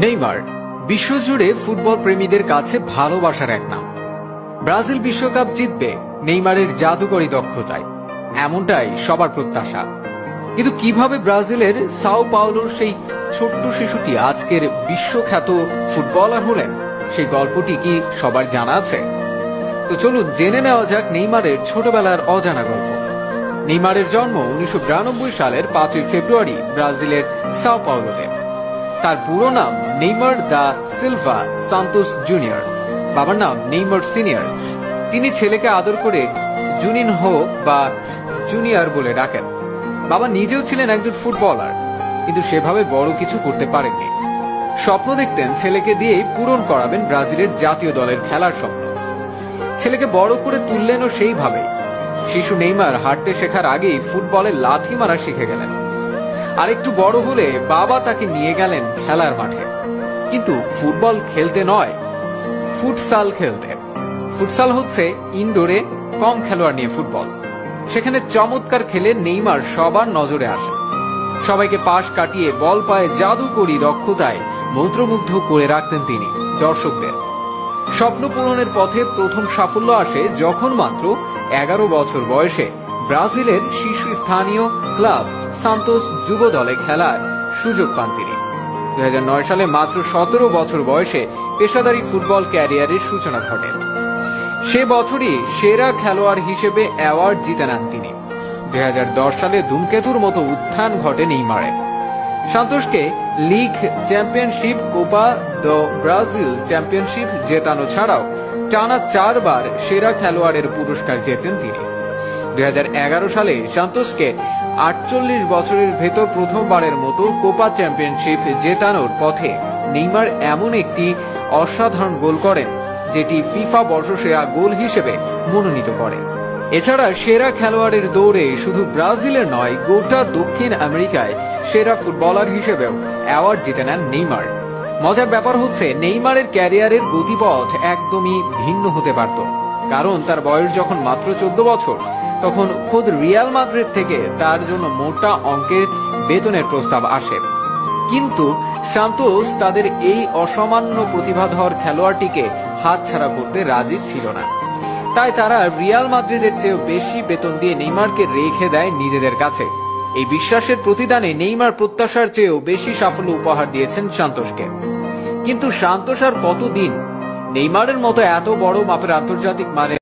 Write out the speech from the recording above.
Neymar বিশ্বজুড়ে football প্রেমীদের কাছে ভালোবাসার এক নাম। ব্রাজিল বিশ্বকাপ জিতবে নেইমারের জাদুকরী দক্ষতায়, এমনটাই সবার প্রত্যাশা। কিন্তু কিভাবে ব্রাজিলের সাও পাওলোর সেই ছোট্ট শিশুটি আজকের বিশ্বখ্যাত ফুটবলার হলেন, সেই গল্পটি কি সবার জানা আছে? তো চলুন জেনে নেওয়া যাক নেইমারের ছোটবেলার অজানা গল্প। নেইমারের জন্ম 1992 সালের 5 ফেব্রুয়ারি ব্রাজিলের সাও পাওলোতে। তার পুরো নাম Neymar da Silva Santos junior, বাবার নাম নেইমার সিনিয়র। তিনি ছেলেকে আদর করে জুনিনহো বা জুনিয়র বলে ডাকেন। বাবা নিজেও ছিলেন একজন ফুটবলার, কিন্তু সেভাবে বড় কিছু করতে পারেননি। স্বপ্ন দেখতেন ছেলেকে দিয়েই পূরণ করাবেন ব্রাজিলের জাতীয় দলের খেলার স্বপ্ন। ছেলেকে বড় করে তুললেনও সেইভাবে। শিশু নেইমার হাঁটতে শেখার আগেই ফুটবলে লাথি মারা শিখে গেলেন। আর একটু বড় হলে বাবা তাকে নিয়ে গেলেন খেলার মাঠে, কিন্তু ফুটবল খেলতে নয়, ফুটসাল খেলতে। ফুটসাল হচ্ছে ইনডোরে কম খেলোয়াড় নিয়ে ফুটবল। সেখানে চমৎকার খেলে নেইমার সবার নজরে আসেন। সবাইকে পাশ কাটিয়ে বল পায়ে জাদুকরী দক্ষতায় মন্ত্রমুগ্ধ করে রাখতেন তিনি দর্শকদের। স্বপ্ন পূরণের পথে প্রথম সাফল্য আসে যখন মাত্র 11 বছর বয়সে ব্রাজিলের শীর্ষস্থানীয় ক্লাব সান্তোস যুব দলে খেলার সুযোগ পান তিনি। 2009 সালে মাত্র 17 বছর বয়সে পেশাদারী ফুটবল ক্যারিয়ারের সূচনা ঘটে। সে বছরই সেরা খেলোয়াড় হিসেবে অ্যাওয়ার্ড জিতে নেন তিনি। 2010 সালে ধূমকেতুর মতো উত্থান ঘটে নেইমারে। সান্তোসকে league championship, Copa do Brasil championship জেতানো ছাড়াও টানা 4 বার সেরা খেলোয়াড়ের পুরস্কার জেতেন তিনি। 2011 সালে সান্তোসকে 48 বছরের ভেতর প্রথমবারের মতো কোপা চ্যাম্পিয়নশিপ জেতানোর পথে নেইমার এমন একটি অসাধারণ গোল করেন, যেটি ফিফা বর্ষসেরা গোল হিসেবে মনোনীত করে। এছাড়া সেরা খেলোয়াড়ের দৌড়ে শুধু ব্রাজিলের নয়, গোটা দক্ষিণ আমেরিকায় সেরা ফুটবলার হিসেবেও অ্যাওয়ার্ড জিতে নেন নেইমার। মজার ব্যাপার হচ্ছে, নেইমারের ক্যারিয়ারের গতিপথ একদমই ভিন্ন হতে পারত, কারণ তার বয়স যখন মাত্র 14 বছর, তখন খোদ রিয়াল মাদ্রিদ থেকে তার জন্য মোটা অঙ্কের বেতনের প্রস্তাব আসে। কিন্তু সান্তোস তাদের এই অসামান্য প্রতিভাধর খেলোয়াড়টিকে হাতছাড়া করতে রাজি ছিল না। তাই তারা রিয়াল মাদ্রিদের চেয়েও বেশি বেতন দিয়ে নেইমারকে রেখে দেয় নিজেদের কাছে। এই বিশ্বাসের প্রতিদানে নেইমার প্রত্যাশার চেয়েও বেশি সাফল্য উপহার দিয়েছেন সান্তোসকে। কিন্তু সান্তোস আর কতদিন নেইমারের মতো এত বড় মাপের আন্তর্জাতিক মানের